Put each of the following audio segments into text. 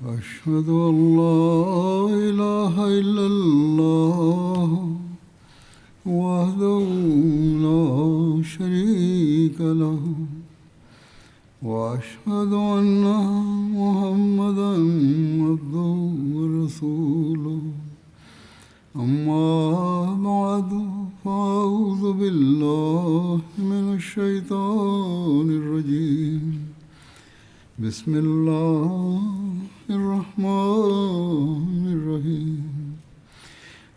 أشهد أن لا إله إلا الله وحده لا شريك له وأشهد أن محمدا عبده ورسوله أما بعد فأعوذ بالله من الشيطان الرجيم بسم الله الرحمن الرحيم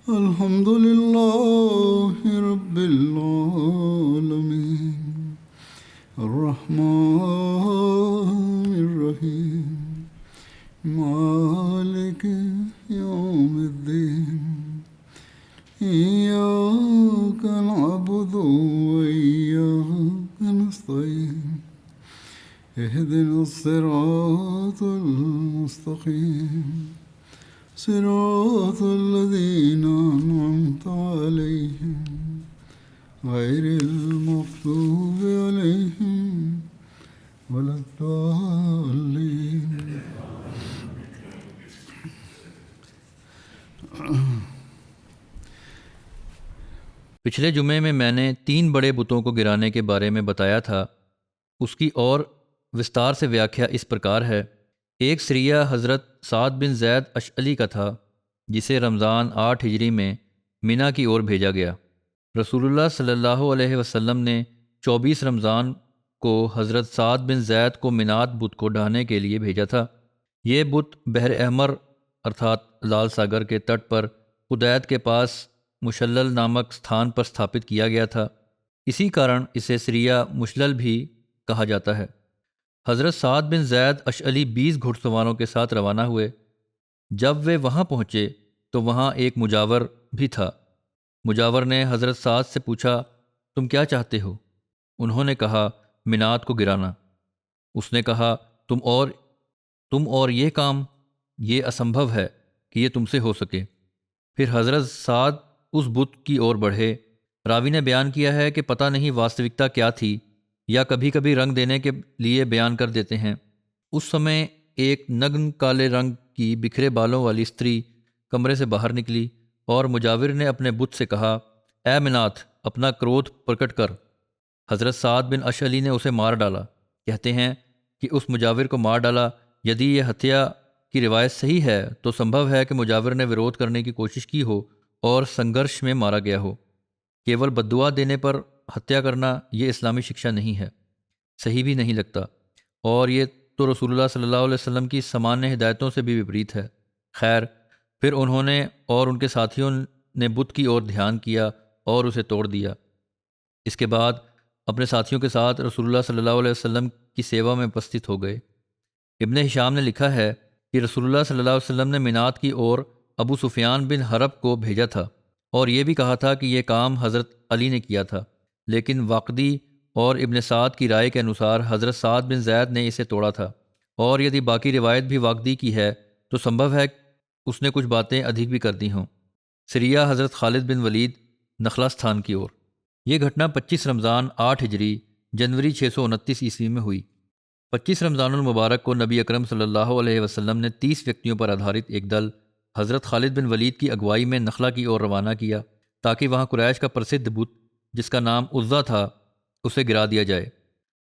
الحمد لله رب العالمين الرحمن الرحيم مالك يوم الدين إياك نعبد وإياك نستعين اهدنا الصراط المستقيم صراط الذين أنعمت عليهم غير المغضوب عليهم ولا الضالين. پچھلے جمعے میں نے 3 بڑے بتوں کو گرانے کے بارے میں بتایا تھا. اس کی اور وستار سے ویاکھیا اس پرکار ہے. ایک سریہ حضرت سعد بن زید اشعلی کا تھا جسے رمضان 8 ہجری میں مینا کی اور بھیجا گیا. رسول اللہ صلی اللہ علیہ وسلم نے 24 رمضان کو حضرت سعد بن زید کو منات بت کو ڈھانے کے لیے بھیجا تھا. یہ بت بحر احمر ارتھات لال ساگر کے تٹ پر قدید کے پاس مشلل نامک ستھان پر ستھاپت کیا گیا تھا. اسی کارن اسے سریہ مشلل بھی کہا جاتا ہے. حضرت سعد بن زید اشعلی 20 گھڑ سواروں کے ساتھ روانہ ہوئے. جب وہ وہاں پہنچے تو وہاں ایک مجاور بھی تھا. مجاور نے حضرت سعد سے پوچھا تم کیا چاہتے ہو؟ انہوں نے کہا منات کو گرانا. اس نے کہا تم اور یہ کام، یہ اسمبھو ہے کہ یہ تم سے ہو سکے. پھر حضرت سعد اس بت کی اور بڑھے. راوی نے بیان کیا ہے کہ پتہ نہیں واستوکتا کیا تھی، یا کبھی کبھی رنگ دینے کے لیے بیان کر دیتے ہیں. اس سمے ایک نگن کالے رنگ کی بکھرے بالوں والی استری کمرے سے باہر نکلی اور مجاور نے اپنے بت سے کہا اے منات اپنا کرودھ پرکٹ کر. حضرت سعد بن اشعلی نے اسے مار ڈالا. کہتے ہیں کہ اس مجاور کو مار ڈالا. یدی یہ ہتیا کی روایت صحیح ہے تو سمبھو ہے کہ مجاور نے ورودھ کرنے کی کوشش کی ہو اور سنگرش میں مارا گیا ہو. کیول بددعا دینے پر ہتیا کرنا یہ اسلامی شکشا نہیں ہے، صحیح بھی نہیں لگتا، اور یہ تو رسول اللہ صلی اللہ علیہ وسلم کی سامانیہ ہدایتوں سے بھی وپریت ہے. خیر، پھر انہوں نے اور ان کے ساتھیوں نے بت کی اور دھیان کیا اور اسے توڑ دیا. اس کے بعد اپنے ساتھیوں کے ساتھ رسول اللہ صلی اللہ علیہ وسلم کی سیوا میں اپستھت ہو گئے. ابن ہشام نے لکھا ہے کہ رسول اللہ صلی اللہ علیہ وسلم نے منات کی اور ابو سفیان بن حرب کو بھیجا تھا اور یہ بھی کہا تھا کہ یہ کام حضرت علی نے کیا تھا، لیکن واقدی اور ابن سعد کی رائے کے انوسار حضرت سعد بن زید نے اسے توڑا تھا. اور یدی باقی روایت بھی واقدی کی ہے تو سمبھو ہے اس نے کچھ باتیں ادھک بھی کر دی ہوں. سریہ حضرت خالد بن ولید نخلا ستھان کی اور. یہ گھٹنا 25 رمضان 8 ہجری جنوری 629 عیسوی میں ہوئی. 25 رمضان المبارک کو نبی اکرم صلی اللہ علیہ وسلم نے 30 ویکتیوں پر آدھارت ایک دل حضرت خالد بن ولید کی اگوائی میں نخلا کی اور روانہ کیا تاکہ وہاں قریش کا پرسدھ بت جس کا نام عزا تھا اسے گرا دیا جائے.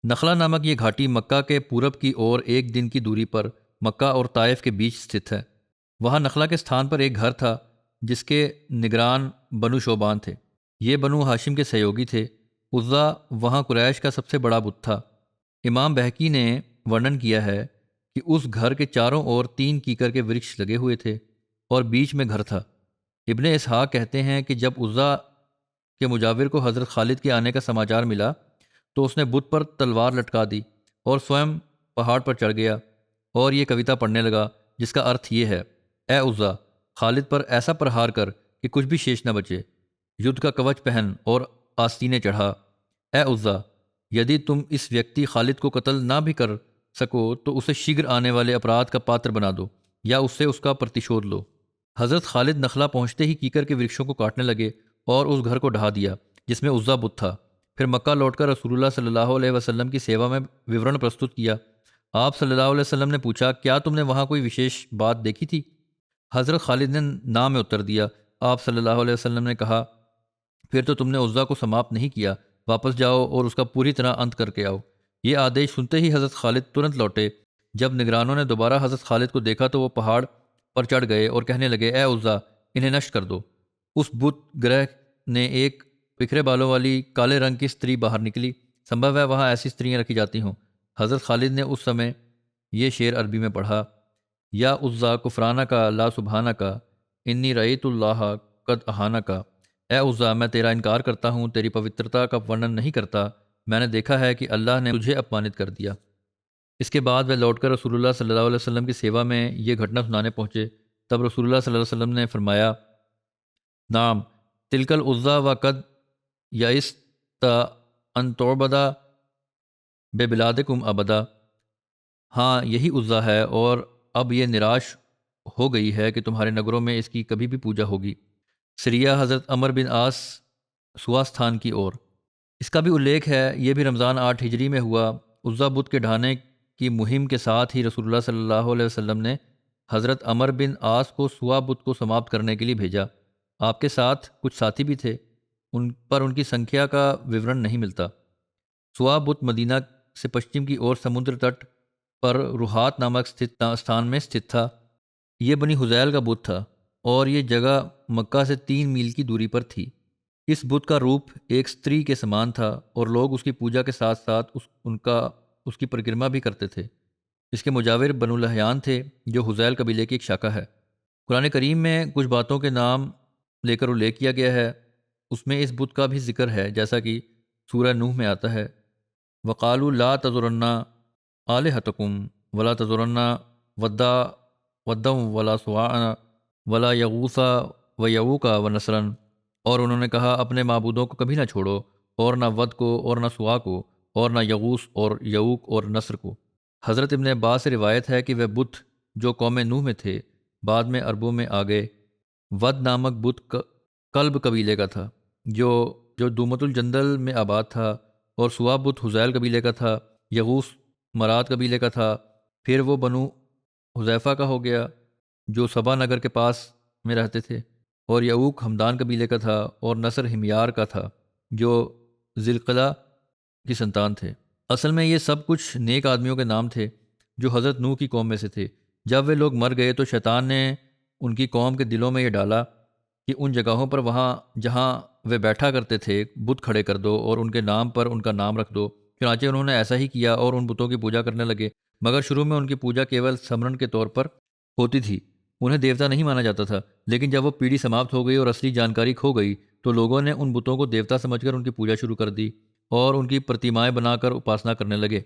نخلا نامک یہ گھاٹی مکہ کے پورب کی اور 1 دن کی دوری پر مکہ اور طائف کے بیچ ستھت ہے. وہاں نخلا کے ستھان پر ایک گھر تھا جس کے نگران بنو شوبان تھے. یہ بنو ہاشم کے سہیوگی تھے. عزا وہاں قریش کا سب سے بڑا بت تھا. امام بہقی نے ورنن کیا ہے کہ اس گھر کے چاروں اور 3 کیکر کے ورکش لگے ہوئے تھے اور بیچ میں گھر تھا. ابن اسحاق کہتے ہیں کہ جب عزا کے مجاور کو حضرت خالد کے آنے کا سماچار ملا تو اس نے بت پر تلوار لٹکا دی اور سوئم پہاڑ پر چڑھ گیا اور یہ کویتا پڑھنے لگا جس کا ارتھ یہ ہے اے عزا خالد پر ایسا پرہار کر کہ کچھ بھی شیش نہ بچے. یدھ کا کوچ پہن اور آستینے چڑھا. اے عزا یدی تم اس ویکتی خالد کو قتل نہ بھی کر سکو تو اسے شیگر آنے والے اپرادھ کا پاتر بنا دو یا اس سے اس کا پرتیشودھ لو. حضرت خالد نخلا پہنچتے ہی کیکر کے ورکشوں کو کاٹنے لگے اور اس گھر کو ڈھا دیا جس میں عزا بت تھا. پھر مکہ لوٹ کر رسول اللہ صلی اللہ علیہ وسلم کی سیوا میں وورن پرستت کیا آپ صلی اللہ علیہ وسلم نے پوچھا کیا تم نے وہاں کوئی وشیش بات دیکھی تھی؟ حضرت خالد نے نام میں اتر دیا۔ آپ صلی اللہ علیہ وسلم نے کہا پھر تو تم نے عزا کو سماپت نہیں کیا، واپس جاؤ اور اس کا پوری طرح انت کر کے آؤ۔ یہ آدیش سنتے ہی حضرت خالد ترنت لوٹے۔ جب نگرانوں نے دوبارہ حضرت خالد کو دیکھا تو وہ پہاڑ پر چڑھ گئے اور کہنے لگے اے عزا انہیں نشٹ کر دو۔ اس بت گرہ نے ایک بکھرے بالوں والی کالے رنگ کی استری باہر نکلی، سنبھو ہے وہاں ایسی استریاں رکھی جاتی ہوں۔ حضرت خالد نے اس سمے یہ شعر عربی میں پڑھا، یا عزا کفرانہ کا لا سبحانہ کا انی رأیت اللہ قد اہانہ کا۔ اے عزا میں تیرا انکار کرتا ہوں، تیری پوترتا کا ورنن نہیں کرتا، میں نے دیکھا ہے کہ اللہ نے تجھے اپمانت کر دیا۔ اس کے بعد وہ لوٹ کر رسول اللہ صلی اللہ علیہ وسلم کی سیوا میں یہ گھٹنا سنانے پہنچے۔ تب رسول اللہ صلی اللہ علیہ وسلم نے فرمایا نام تلک العزا و قد یئست ان تعبد ببلادکم ابدا۔ ہاں یہی عزا ہے اور اب یہ نراش ہو گئی ہے کہ تمہارے نگروں میں اس کی کبھی بھی پوجا ہوگی۔ سریہ حضرت عمر بن عاص سواستھان کی اور اس کا بھی الیکھ ہے، یہ بھی رمضان 8 ہجری میں ہوا۔ عزا بت کے ڈھانے کی مہم کے ساتھ ہی رسول اللہ صلی اللہ علیہ وسلم نے حضرت عمر بن عاص کو سوا بت کو سماپت کرنے کے لیے بھیجا۔ آپ کے ساتھ کچھ ساتھی بھی تھے، ان کی سنکھیا کا وورن نہیں ملتا۔ سوا بت مدینہ سے پشچم کی اور سمندر تٹ پر روحات نامک استھان میں استھت تھا۔ یہ بنی حذیل کا بت تھا اور یہ جگہ مکہ سے 3 میل کی دوری پر تھی۔ اس بت کا روپ ایک استری کے سمان تھا اور لوگ اس کی پوجا کے ساتھ ساتھ اس کی پرکرما بھی کرتے تھے۔ اس کے مجاور بنو لحیان تھے جو حذیل قبیلے کی ایک شاخہ ہے۔ قرآن کریم میں کچھ باتوں کے نام لے کر الیکھ کیا گیا ہے، اس میں اس بت کا بھی ذکر ہے، جیسا کہ سورہ نوح میں آتا ہے وَقَالُوا لَا تَذُرَنَّ آلِهَتَكُمْ وَلَا تَذُرَنَّ وَدًّا وَلَا سُوَاعًا وَلَا يَغُوثَ وَيَعُوقَ وَنَسْرًا، اور انہوں نے کہا اپنے معبودوں کو کبھی نہ چھوڑو، اور نہ ود کو اور نہ سوا کو اور نہ یغوث اور یعوق اور نصر کو۔ حضرت ابن عباس سے روایت ہے کہ وہ بت جو قوم نوح میں تھے بعد میں عربوں میں آ گئے۔ ود نامک بت کلب قبیلے کا تھا جو دومت الجندل میں آباد تھا، اور سوا بت حذیل قبیلے کا تھا۔ یغوث مراد قبیلے کا تھا، پھر وہ بنو حذیفہ کا ہو گیا جو سبا نگر کے پاس میں رہتے تھے، اور یعوق ہمدان قبیلے کا تھا، اور نصر ہمیار کا تھا جو ذیلقلہ کی سنتان تھے۔ اصل میں یہ سب کچھ نیک آدمیوں کے نام تھے جو حضرت نوح کی قوم میں سے تھے۔ جب وہ لوگ مر گئے تو شیطان نے ان کی قوم کے دلوں میں یہ ڈالا کہ ان جگہوں پر وہاں جہاں وہ بیٹھا کرتے تھے بت کھڑے کر دو اور ان کے نام پر ان کا نام رکھ دو۔ چنانچہ انہوں نے ایسا ہی کیا اور ان بتوں کی پوجا کرنے لگے، مگر شروع میں ان کی پوجا کیول سمرن کے طور پر ہوتی تھی، انہیں دیوتا نہیں مانا جاتا تھا۔ لیکن جب وہ پیڑھی سماپت ہو گئی اور اصلی جانکاری کھو گئی تو لوگوں نے ان بتوں کو دیوتا سمجھ کر ان کی پوجا شروع کر دی اور ان کی پرتیمائیں بنا کر اپاسنا کرنے لگے۔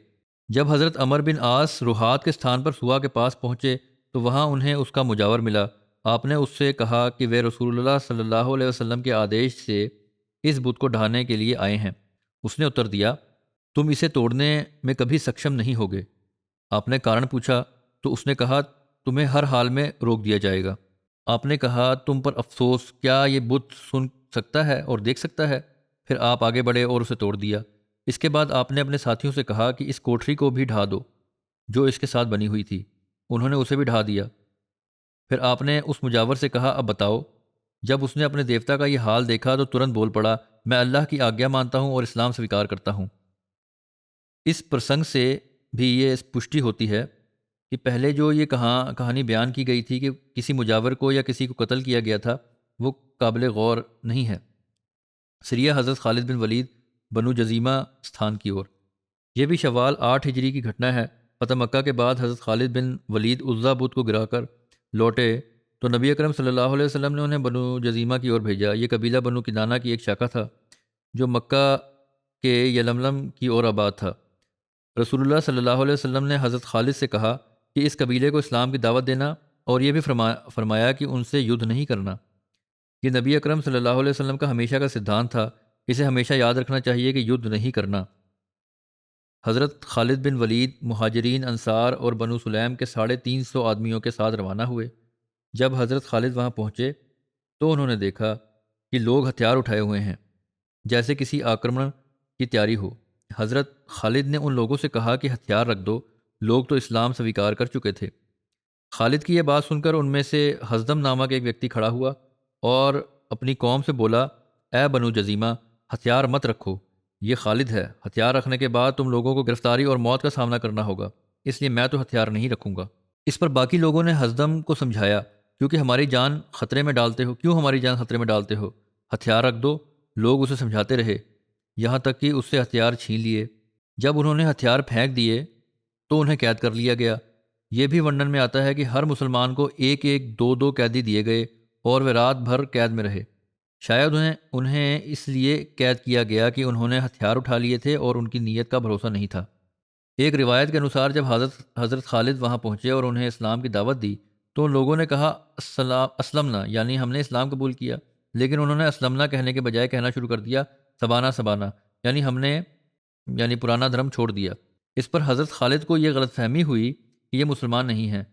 جب حضرت عمر بن عاص روحات کے استھان پر سوا کے پاس پہنچے تو وہاں انہیں اس کا مجاور ملا۔ آپ نے اس سے کہا کہ وہ رسول اللہ صلی اللہ علیہ وسلم کے آدیش سے اس بت کو ڈھانے کے لیے آئے ہیں۔ اس نے اتر دیا تم اسے توڑنے میں کبھی سکشم نہیں ہوگے۔ آپ نے کارن پوچھا تو اس نے کہا تمہیں ہر حال میں روک دیا جائے گا۔ آپ نے کہا تم پر افسوس، کیا یہ بت سن سکتا ہے اور دیکھ سکتا ہے؟ پھر آپ آگے بڑھے اور اسے توڑ دیا۔ اس کے بعد آپ نے اپنے ساتھیوں سے کہا کہ اس کوٹری کو بھی ڈھا دو جو اس کے ساتھ بنی ہوئی تھی۔ انہوں نے اسے بھی ڈھا دیا۔ پھر آپ نے اس مجاور سے کہا اب بتاؤ۔ جب اس نے اپنے دیوتا کا یہ حال دیکھا تو ترنت بول پڑا میں اللہ کی آگیا مانتا ہوں اور اسلام سویکار کرتا ہوں۔ اس پرسنگ سے بھی یہ پشٹی ہوتی ہے کہ پہلے جو یہ کہانی بیان کی گئی تھی کہ کسی مجاور کو یا کسی کو قتل کیا گیا تھا وہ قابل غور نہیں ہے۔ سریہ حضرت خالد بن ولید بنو جزیمہ استھان کی اور یہ بھی شوال 8 ہجری کی گھٹنا ہے۔ فتح مکہ کے بعد حضرت خالد بن ولید عزا بت کو گرا کر لوٹے تو نبی اکرم صلی اللہ علیہ وسلم نے انہیں بنو جزیمہ کی اور بھیجا۔ یہ قبیلہ بنو کنانہ کی ایک شاخہ تھا جو مکہ کے یلملم کی اور آباد تھا۔ رسول اللہ صلی اللہ علیہ وسلم نے حضرت خالد سے کہا کہ اس قبیلے کو اسلام کی دعوت دینا اور یہ بھی فرمایا کہ ان سے یدھ نہیں کرنا۔ یہ نبی اکرم صلی اللہ علیہ وسلم کا ہمیشہ کا سدھانت تھا، اسے ہمیشہ یاد رکھنا چاہیے کہ یدھ نہیں کرنا۔ حضرت خالد بن ولید مہاجرین، انصار اور بنو سلیم کے 350 آدمیوں کے ساتھ روانہ ہوئے۔ جب حضرت خالد وہاں پہنچے تو انہوں نے دیکھا کہ لوگ ہتھیار اٹھائے ہوئے ہیں جیسے کسی آکرمن کی تیاری ہو۔ حضرت خالد نے ان لوگوں سے کہا کہ ہتھیار رکھ دو، لوگ تو اسلام سویکار کر چکے تھے۔ خالد کی یہ بات سن کر ان میں سے حزدم نامہ کا ایک ویکتی کھڑا ہوا اور اپنی قوم سے بولا، اے بنو جزیمہ، ہتھیار مت رکھو، یہ خالد ہے، ہتھیار رکھنے کے بعد تم لوگوں کو گرفتاری اور موت کا سامنا کرنا ہوگا، اس لیے میں تو ہتھیار نہیں رکھوں گا۔ اس پر باقی لوگوں نے حزدم کو سمجھایا، کیوں ہماری جان خطرے میں ڈالتے ہو، ہتھیار رکھ دو۔ لوگ اسے سمجھاتے رہے یہاں تک کہ اس سے ہتھیار چھین لیے۔ جب انہوں نے ہتھیار پھینک دیے تو انہیں قید کر لیا گیا۔ یہ بھی ورنن میں آتا ہے کہ ہر مسلمان کو ایک ایک دو دو قیدی دیے گئے اور وہ رات بھر قید میں رہے۔ شاید انہیں اس لیے قید کیا گیا کہ انہوں نے ہتھیار اٹھا لیے تھے اور ان کی نیت کا بھروسہ نہیں تھا۔ ایک روایت کے انوسار جب حضرت خالد وہاں پہنچے اور انہیں اسلام کی دعوت دی تو ان لوگوں نے کہا اسلمنا، یعنی ہم نے اسلام قبول کیا، لیکن انہوں نے اسلمنا کہنے کے بجائے کہنا شروع کر دیا سبانا سبانا، یعنی ہم نے پرانا دھرم چھوڑ دیا۔ اس پر حضرت خالد کو یہ غلط فہمی ہوئی کہ یہ مسلمان نہیں ہیں،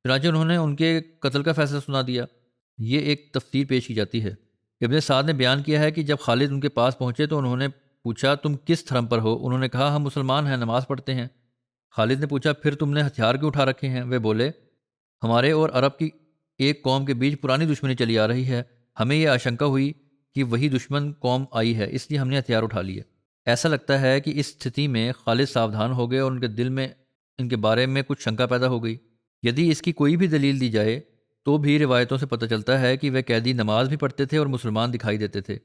چنانچہ انہوں نے ان کے قتل کا فیصلہ سنا دیا۔ یہ ایک تفسیر پیش کی جاتی ہے۔ ابن سعد نے بیان کیا ہے کہ جب خالد ان کے پاس پہنچے تو انہوں نے پوچھا، تم کس دھرم پر ہو؟ انہوں نے کہا، ہم مسلمان ہیں، نماز پڑھتے ہیں۔ خالد نے پوچھا، پھر تم نے ہتھیار کیوں اٹھا رکھے ہیں؟ وہ بولے، ہمارے اور عرب کی ایک قوم کے بیچ پرانی دشمنی چلی آ رہی ہے، ہمیں یہ آشنکا ہوئی کہ وہی دشمن قوم آئی ہے، اس لیے ہم نے ہتھیار اٹھا لیے۔ ایسا لگتا ہے کہ اس استھتی میں خالد ساودھان ہو گئے اور ان کے دل میں ان کے بارے میں کچھ شنکا پیدا ہو گئی۔ یدی اس کی کوئی بھی دلیل دی جائے تو بھی روایتوں سے پتہ چلتا ہے کہ وہ قیدی نماز بھی پڑھتے تھے اور مسلمان دکھائی دیتے تھے،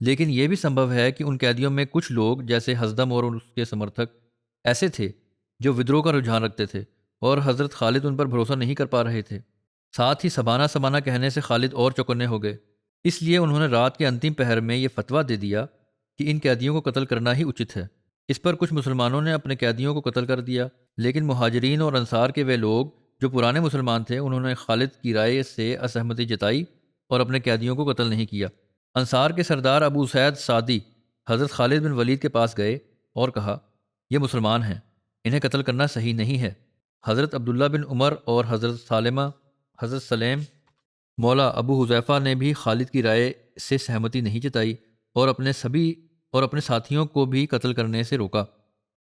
لیکن یہ بھی سمبھو ہے کہ ان قیدیوں میں کچھ لوگ جیسے حزدم اور اس کے سمرتھک ایسے تھے جو ودروہ کا رجحان رکھتے تھے اور حضرت خالد ان پر بھروسہ نہیں کر پا رہے تھے۔ ساتھ ہی سبانہ سبانہ کہنے سے خالد اور چوکنے ہو گئے، اس لیے انہوں نے رات کے انتم پہر میں یہ فتویٰ دے دیا کہ ان قیدیوں کو قتل کرنا ہی اچت ہے۔ اس پر کچھ مسلمانوں نے اپنے قیدیوں کو قتل کر دیا، لیکن مہاجرین اور انصار کے وہ لوگ جو پرانے مسلمان تھے انہوں نے خالد کی رائے سے اسہمتی جتائی اور اپنے قیدیوں کو قتل نہیں کیا۔ انصار کے سردار ابو سعید سعدی حضرت خالد بن ولید کے پاس گئے اور کہا، یہ مسلمان ہیں، انہیں قتل کرنا صحیح نہیں ہے۔ حضرت عبداللہ بن عمر اور حضرت سلیم مولا ابو حذیفہ نے بھی خالد کی رائے سے سہمتی نہیں جتائی اور اپنے ساتھیوں کو بھی قتل کرنے سے روکا۔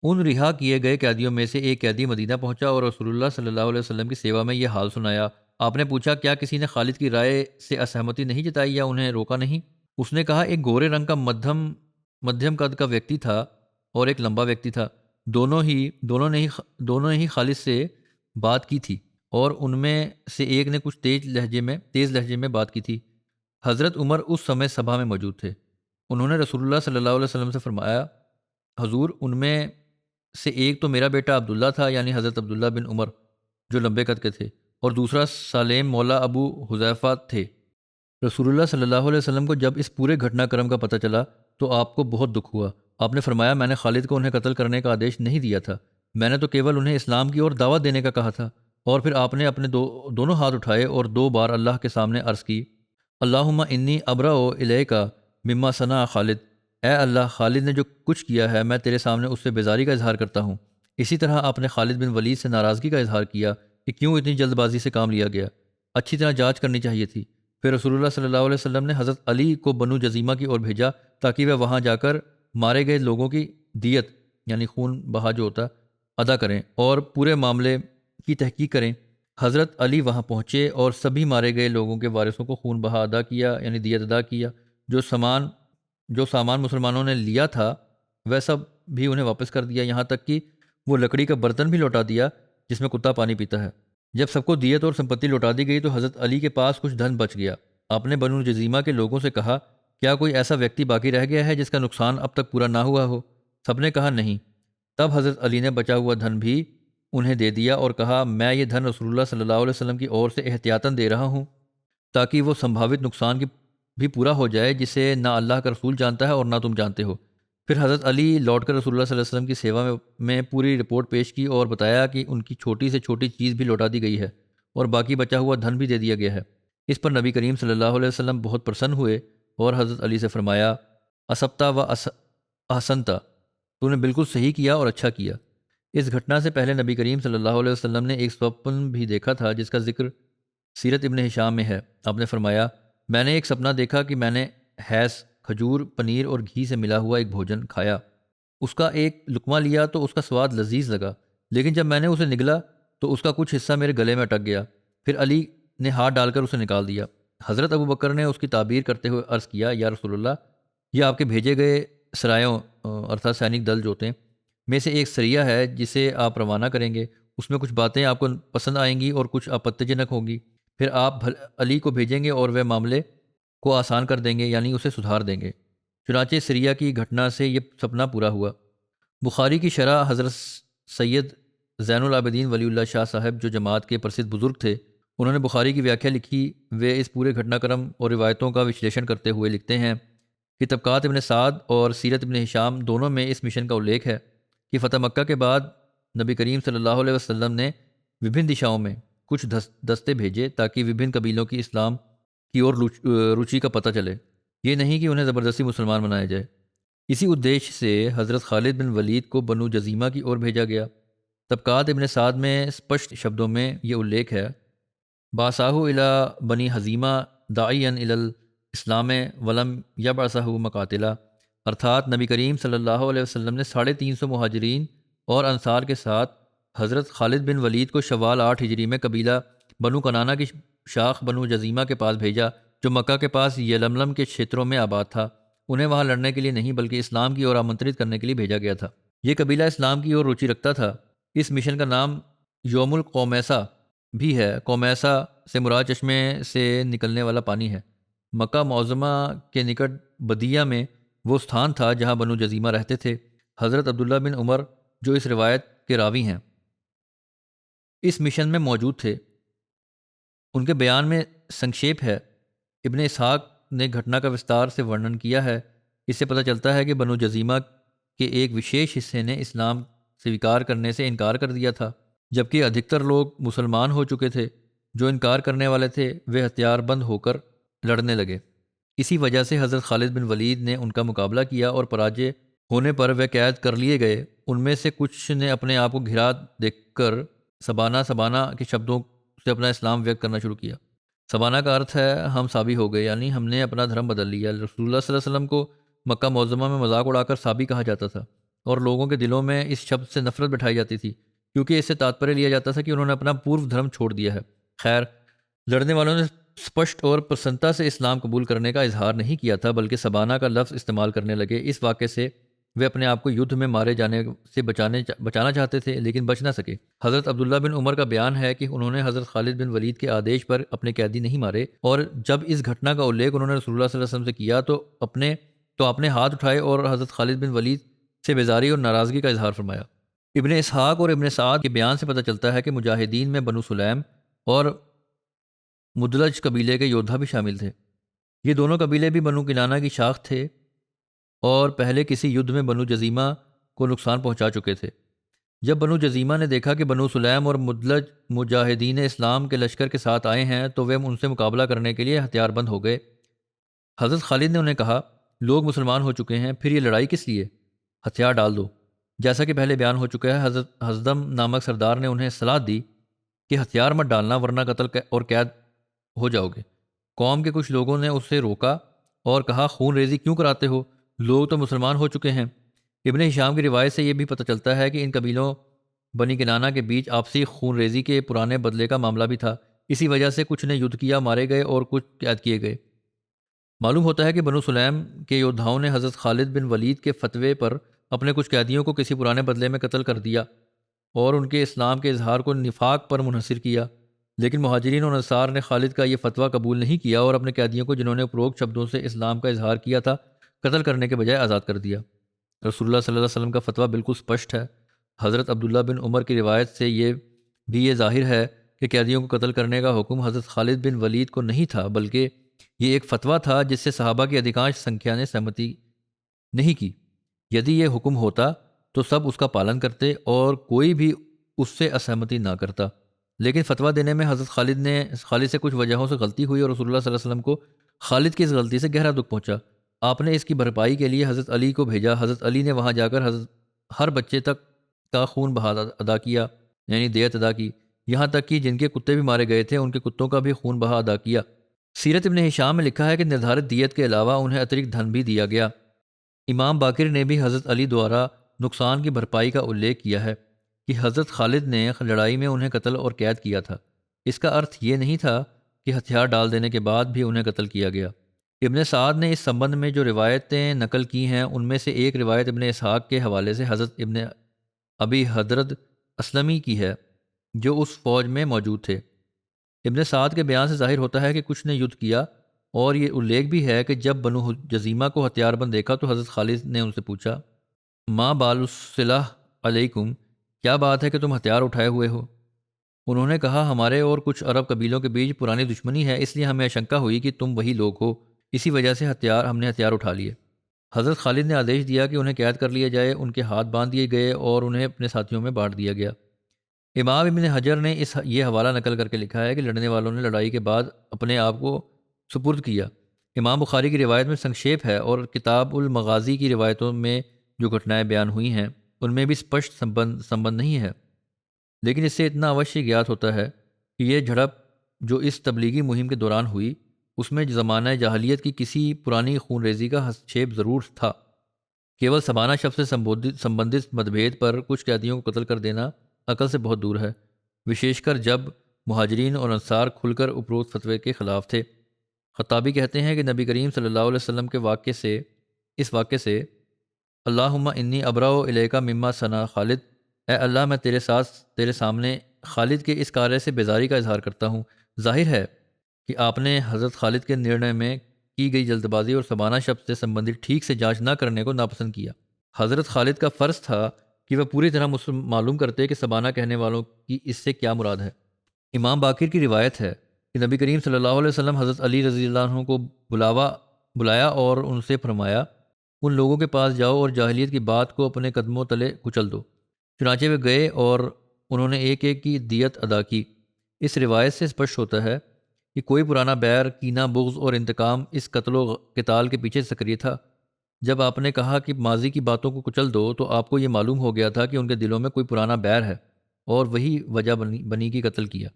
ان رہا کیے گئے قیدیوں میں سے ایک قیدی مدینہ پہنچا اور رسول اللہ صلی اللہ علیہ وسلم کی سیوا میں یہ حال سنایا۔ آپ نے پوچھا، کیا کسی نے خالد کی رائے سے اسہمتی نہیں جتائی یا انہیں روکا نہیں؟ اس نے کہا، ایک گورے رنگ کا مدھیم قد کا ویکتی تھا اور ایک لمبا ویکتی تھا، دونوں نے ہی خالد سے بات کی تھی اور ان میں سے ایک نے کچھ تیز لہجے میں بات کی تھی۔ حضرت عمر اس سمے سبھا میں موجود تھے۔ انہوں نے رسول اللہ صلی اللہ علیہ وسلم سے فرمایا، حضور، ان میں سے ایک تو میرا بیٹا عبداللہ تھا، یعنی حضرت عبداللہ بن عمر جو لمبے قد کے تھے، اور دوسرا سالم مولا ابو حذیفہ تھے۔ رسول اللہ صلی اللہ علیہ وسلم کو جب اس پورے گھٹنا کرم کا پتہ چلا تو آپ کو بہت دکھ ہوا۔ آپ نے فرمایا، میں نے خالد کو انہیں قتل کرنے کا آدیش نہیں دیا تھا، میں نے تو کیول انہیں اسلام کی اور دعوت دینے کا کہا تھا۔ اور پھر آپ نے اپنے دونوں ہاتھ اٹھائے اور 2 بار اللہ کے سامنے عرض کی، اللہم انی ابرأ الیک مما صنع خالد، اے اللہ، خالد نے جو کچھ کیا ہے میں تیرے سامنے اس سے بیزاری کا اظہار کرتا ہوں۔ اسی طرح آپ نے خالد بن ولید سے ناراضگی کا اظہار کیا کہ کیوں اتنی جلد بازی سے کام لیا گیا، اچھی طرح جانچ کرنی چاہیے تھی۔ پھر رسول اللہ صلی اللہ علیہ وسلم نے حضرت علی کو بنو جزیمہ کی اور بھیجا تاکہ وہ وہاں جا کر مارے گئے لوگوں کی دیت، یعنی خون بہا جو ہوتا، ادا کریں اور پورے معاملے کی تحقیق کریں۔ حضرت علی وہاں پہنچے اور سبھی مارے گئے لوگوں کے وارثوں کو خون بہا ادا کیا، یعنی دیت ادا کیا۔ جو سامان مسلمانوں نے لیا تھا وہ سب بھی انہیں واپس کر دیا، یہاں تک کہ وہ لکڑی کا برتن بھی لوٹا دیا جس میں کتا پانی پیتا ہے۔ جب سب کو دیت اور سمپتی لوٹا دی گئی تو حضرت علی کے پاس کچھ دھن بچ گیا۔ آپ نے بنو جزیمہ کے لوگوں سے کہا، کیا کوئی ایسا ویکتی باقی رہ گیا ہے جس کا نقصان اب تک پورا نہ ہوا ہو؟ سب نے کہا نہیں۔ تب حضرت علی نے بچا ہوا دھن بھی انہیں دے دیا اور کہا، میں یہ دھن رسول اللہ صلی اللہ علیہ وسلم کی اور سے احتیاطاً دے رہا ہوں تاکہ وہ سمبھاوت نقصان کی بھی پورا ہو جائے جسے نہ اللہ کا رسول جانتا ہے اور نہ تم جانتے ہو۔ پھر حضرت علی لوٹ کر رسول اللہ صلی اللہ علیہ وسلم کی سیوا میں پوری رپورٹ پیش کی اور بتایا کہ ان کی چھوٹی سے چھوٹی چیز بھی لوٹا دی گئی ہے اور باقی بچا ہوا دھن بھی دے دیا گیا ہے۔ اس پر نبی کریم صلی اللہ علیہ وسلم بہت پرسن ہوئے اور حضرت علی سے فرمایا، اسبتا و احسنتا، تو نے بالکل صحیح کیا اور اچھا کیا۔ اس گھٹنا سے پہلے نبی کریم صلی اللہ علیہ وسلم نے ایک سوپن بھی دیکھا تھا جس کا ذکر سیرت ابن ہشام میں ہے۔ آپ نے فرمایا، میں نے ایک سپنا دیکھا کہ میں نے حیث، کھجور، پنیر اور گھی سے ملا ہوا ایک بھوجن کھایا۔ اس کا ایک لقمہ لیا تو اس کا سواد لذیذ لگا، لیکن جب میں نے اسے نگلا تو اس کا کچھ حصہ میرے گلے میں اٹک گیا۔ پھر علی نے ہاتھ ڈال کر اسے نکال دیا۔ حضرت ابو بکر نے اس کی تعبیر کرتے ہوئے عرض کیا، یا رسول اللہ، یہ آپ کے بھیجے گئے سرایوں ارتھات سینک دل جو ہوتے ہیں میں سے ایک سریہ ہے جسے آپ روانہ کریں گے۔ اس میں کچھ باتیں آپ کو پسند آئیں گی اور کچھ آپتِ جنک ہوں گی۔ پھر آپ علی کو بھیجیں گے اور وہ معاملے کو آسان کر دیں گے، یعنی اسے سدھار دیں گے۔ چنانچہ سریہ کی گھٹنا سے یہ سپنا پورا ہوا۔ بخاری کی شرح حضرت سید زین العابدین ولی اللہ شاہ صاحب جو جماعت کے پرسدھ بزرگ تھے، انہوں نے بخاری کی ویاکھیا لکھی۔ وہ اس پورے گھٹنا کرم اور روایتوں کا وشلیشن کرتے ہوئے لکھتے ہیں کہ طبقات ابن سعد اور سیرت ابن ہشام دونوں میں اس مشن کا الیکھ ہے کہ فتح مکہ کے بعد نبی کریم صلی اللہ علیہ وسلم نے وبھن دشاؤں میں کچھ دستے بھیجے تاکہ وبھن قبیلوں کی اسلام کی اور روچی کا پتہ چلے، یہ نہیں کہ انہیں زبردستی مسلمان بنایا جائے۔ اسی ادیش سے حضرت خالد بن ولید کو بنو جزیمہ کی اور بھیجا گیا۔ طبقات ابن سعد میں اسپشٹ شبدوں میں یہ الیکھ ہے، باساہو الی بنی حزیمہ داعین الی الاسلام ولم یبعثہ مقاتلہ، ارتھات نبی کریم صلی اللہ علیہ وسلم نے 350 مہاجرین اور انصار کے ساتھ حضرت خالد بن ولید کو شوال 8 ہجری میں قبیلہ بنو کنانہ کی شاخ بنو جزیمہ کے پاس بھیجا جو مکہ کے پاس یلملم کے چھیتروں میں آباد تھا۔ انہیں وہاں لڑنے کے لیے نہیں بلکہ اسلام کی اور آمنترت کرنے کے لیے بھیجا گیا تھا۔ یہ قبیلہ اسلام کی اور روچی رکھتا تھا۔ اس مشن کا نام یوم القومیسہ بھی ہے۔ قومیسہ سے مراد چشمے سے نکلنے والا پانی ہے۔ مکہ معظمہ کے نکٹ بدیہ میں وہ ستھان تھا جہاں بنو جزیمہ رہتے تھے۔ حضرت عبداللہ بن عمر جو اس روایت کے راوی ہیں اس مشن میں موجود تھے۔ ان کے بیان میں سنکشیپ ہے۔ ابن اسحاق نے گھٹنا کا وستار سے ورنن کیا ہے۔ اس سے پتہ چلتا ہے کہ بنو جزیمہ کے ایک وشیش حصے نے اسلام سویکار کرنے سے انکار کر دیا تھا، جبکہ ادھکتر لوگ مسلمان ہو چکے تھے۔ جو انکار کرنے والے تھے وہ ہتھیار بند ہو کر لڑنے لگے۔ اسی وجہ سے حضرت خالد بن ولید نے ان کا مقابلہ کیا اور پراجے ہونے پر وہ قید کر لیے گئے۔ ان میں سے کچھ نے اپنے آپ کو گھرا دیکھ کر سبانہ کے شبدوں سے اپنا اسلام ویکت کرنا شروع کیا۔ سبانہ کا ارتھ ہے ہم سابی ہو گئے، یعنی ہم نے اپنا دھرم بدل لیا۔ رسول اللہ صلی اللہ علیہ وسلم کو مکہ معظمہ میں مذاق اڑا کر سابی کہا جاتا تھا اور لوگوں کے دلوں میں اس شبد سے نفرت بٹھائی جاتی تھی کیونکہ اس سے تاتپریہ لیا جاتا تھا کہ انہوں نے اپنا پورو دھرم چھوڑ دیا ہے۔ خیر، لڑنے والوں نے اسپشٹ اور پرسنتا سے اسلام قبول کرنے کا اظہار نہیں کیا تھا بلکہ سبانہ کا لفظ استعمال کرنے لگے۔ اس واقعے سے وہ اپنے آپ کو یدھ میں مارے جانے سے بچانا چاہتے تھے لیکن بچ نہ سکے۔ حضرت عبداللہ بن عمر کا بیان ہے کہ انہوں نے حضرت خالد بن ولید کے آدیش پر اپنے قیدی نہیں مارے، اور جب اس گھٹنا کا الیکھ انہوں نے رسول اللہ صلی اللہ علیہ وسلم سے کیا تو اپنے ہاتھ اٹھائے اور حضرت خالد بن ولید سے بیزاری اور ناراضگی کا اظہار فرمایا۔ ابن اسحاق اور ابن سعد کے بیان سے پتہ چلتا ہے کہ مجاہدین میں بنو سلیم اور مدلج قبیلے کے یودھا بھی شامل تھے۔ یہ دونوں قبیلے بھی بنو کنانہ کی شاخ تھے اور پہلے کسی یدھ میں بنو جزیمہ کو نقصان پہنچا چکے تھے۔ جب بنو جزیمہ نے دیکھا کہ بنو سلیم اور مدلج مجاہدین اسلام کے لشکر کے ساتھ آئے ہیں تو وہ ان سے مقابلہ کرنے کے لیے ہتھیار بند ہو گئے۔ حضرت خالد نے انہیں کہا، لوگ مسلمان ہو چکے ہیں، پھر یہ لڑائی کس لیے؟ ہتھیار ڈال دو۔ جیسا کہ پہلے بیان ہو چکا ہے، حضرت حزدم نامک سردار نے انہیں صلاح دی کہ ہتھیار مت ڈالنا ورنہ قتل اور قید ہو جاؤ گے۔ قوم کے کچھ لوگوں نے اسے روکا اور کہا، خون ریزی کیوں کراتے ہو؟ لوگ تو مسلمان ہو چکے ہیں۔ ابن ہشام کی روایت سے یہ بھی پتہ چلتا ہے کہ ان قبیلوں بنی کنانہ کے بیچ آپسی خون ریزی کے پرانے بدلے کا معاملہ بھی تھا۔ اسی وجہ سے کچھ نے یدھ کیا، مارے گئے اور کچھ قید کیے گئے۔ معلوم ہوتا ہے کہ بنو سلیم کے یودھاؤں نے حضرت خالد بن ولید کے فتوے پر اپنے کچھ قیدیوں کو کسی پرانے بدلے میں قتل کر دیا اور ان کے اسلام کے اظہار کو نفاق پر منحصر کیا، لیکن مہاجرین اور انصار نے خالد کا یہ فتویٰ قبول نہیں کیا اور اپنے قیدیوں کو جنہوں نے اپروکت شبدوں سے اسلام کا اظہار کیا تھا قتل کرنے کے بجائے آزاد کر دیا۔ رسول اللہ صلی اللہ علیہ وسلم کا فتویٰ بالکل اسپشٹ ہے۔ حضرت عبداللہ بن عمر کی روایت سے یہ ظاہر ہے کہ قیدیوں کو قتل کرنے کا حکم حضرت خالد بن ولید کو نہیں تھا بلکہ یہ ایک فتویٰ تھا جس سے صحابہ کی ادھیکانش سنکھیا نے سہمتی نہیں کی۔ یدی یہ حکم ہوتا تو سب اس کا پالن کرتے اور کوئی بھی اس سے اسہمتی نہ کرتا، لیکن فتویٰ دینے میں حضرت خالد سے کچھ وجہوں سے غلطی ہوئی اور رسول اللہ صلی اللہ علیہ وسلم کو خالد کی اس غلطی سے گہرا دکھ پہنچا۔ آپ نے اس کی بھرپائی کے لیے حضرت علی کو بھیجا۔ حضرت علی نے وہاں جا کر ہر بچے تک کا خون بہا ادا کیا، یعنی دیت ادا کی، یہاں تک کہ جن کے کتے بھی مارے گئے تھے ان کے کتوں کا بھی خون بہا ادا کیا۔ سیرت ابن ہشام میں لکھا ہے کہ نردھارت دیت کے علاوہ انہیں اترکت دھن بھی دیا گیا۔ امام باقر نے بھی حضرت علی دوارا نقصان کی بھرپائی کا الیکھ کیا ہے کہ حضرت خالد نے لڑائی میں انہیں قتل اور قید کیا تھا۔ اس کا ارتھ یہ نہیں تھا کہ ہتھیار ڈال دینے کے بعد بھی انہیں قتل کیا گیا۔ ابن سعد نے اس سبند میں جو روایتیں نقل کی ہیں ان میں سے ایک روایت ابن اسحاق کے حوالے سے حضرت ابن ابی حضرت اسلمی کی ہے جو اس فوج میں موجود تھے۔ ابن سعد کے بیان سے ظاہر ہوتا ہے کہ کچھ نے یدھ کیا، اور یہ الیکھ بھی ہے کہ جب بنو جزیمہ کو ہتھیار بند دیکھا تو حضرت خالد نے ان سے پوچھا، ما بال السلاح علیکم، کیا بات ہے کہ تم ہتھیار اٹھائے ہوئے ہو؟ انہوں نے کہا، ہمارے اور کچھ عرب قبیلوں کے بیچ پرانی دشمنی ہے، اس لیے ہمیں اشنکا ہوئی کہ تم وہی لوگ ہو، اسی وجہ سے ہم نے ہتھیار اٹھا لیے۔ حضرت خالد نے آدیش دیا کہ انہیں قید کر لیا جائے، ان کے ہاتھ باندھ دیے گئے اور انہیں اپنے ساتھیوں میں بانٹ دیا گیا۔ امام ابن حجر نے یہ حوالہ نقل کر کے لکھا ہے کہ لڑنے والوں نے لڑائی کے بعد اپنے آپ کو سپرد کیا۔ امام بخاری کی روایت میں سنکشیپ ہے، اور کتاب المغازی کی روایتوں میں جو گھٹنائیں بیان ہوئی ہیں ان میں بھی اسپشٹ سمبند نہیں ہے، لیکن اس سے اتنا اوشیہ گیات ہوتا ہے کہ یہ جھڑپ جو اس تبلیغی مہم کے دوران ہوئی اس میں زمانہ جاہلیت کی کسی پرانی خون ریزی کا ہستچھیپ ضرور تھا۔ کیول سبانہ شب سے سمبندھت متبھید پر کچھ قیدیوں کو قتل کر دینا عقل سے بہت دور ہے، وشیش کر جب مہاجرین اور انصار کھل کر اپروکت فتوے کے خلاف تھے۔ خطابی کہتے ہیں کہ نبی کریم صلی اللہ علیہ وسلم کے اس واقعے سے اللہم انی ابرأ الیک مما صنع خالد، اے اللہ میں تیرے سامنے خالد کے اس کارے سے بیزاری کا اظہار کرتا ہوں۔ ظاہر ہے کہ آپ نے حضرت خالد کے نرنے میں کی گئی جلد بازی اور سبانہ شب سے سمبندھت ٹھیک سے جانچ نہ کرنے کو ناپسند کیا۔ حضرت خالد کا فرض تھا کہ وہ پوری طرح معلوم کرتے کہ سبانہ کہنے والوں کی اس سے کیا مراد ہے۔ امام باقر کی روایت ہے کہ نبی کریم صلی اللہ علیہ وسلم حضرت علی رضی اللہ عنہ کو بلایا اور ان سے فرمایا، ان لوگوں کے پاس جاؤ اور جاہلیت کی بات کو اپنے قدموں تلے کچل دو۔ چنانچہ وہ گئے اور انہوں نے ایک ایک کی دیت ادا کی۔ اس روایت سے اسپشٹ ہوتا ہے کہ کوئی پرانا بیر، کینہ، بغض اور انتقام اس قتل و قتال کے پیچھے سکریہ تھا۔ جب آپ نے کہا کہ ماضی کی باتوں کو کچل دو تو آپ کو یہ معلوم ہو گیا تھا کہ ان کے دلوں میں کوئی پرانا بیر ہے، اور وہی وجہ بنی کی قتل کیا۔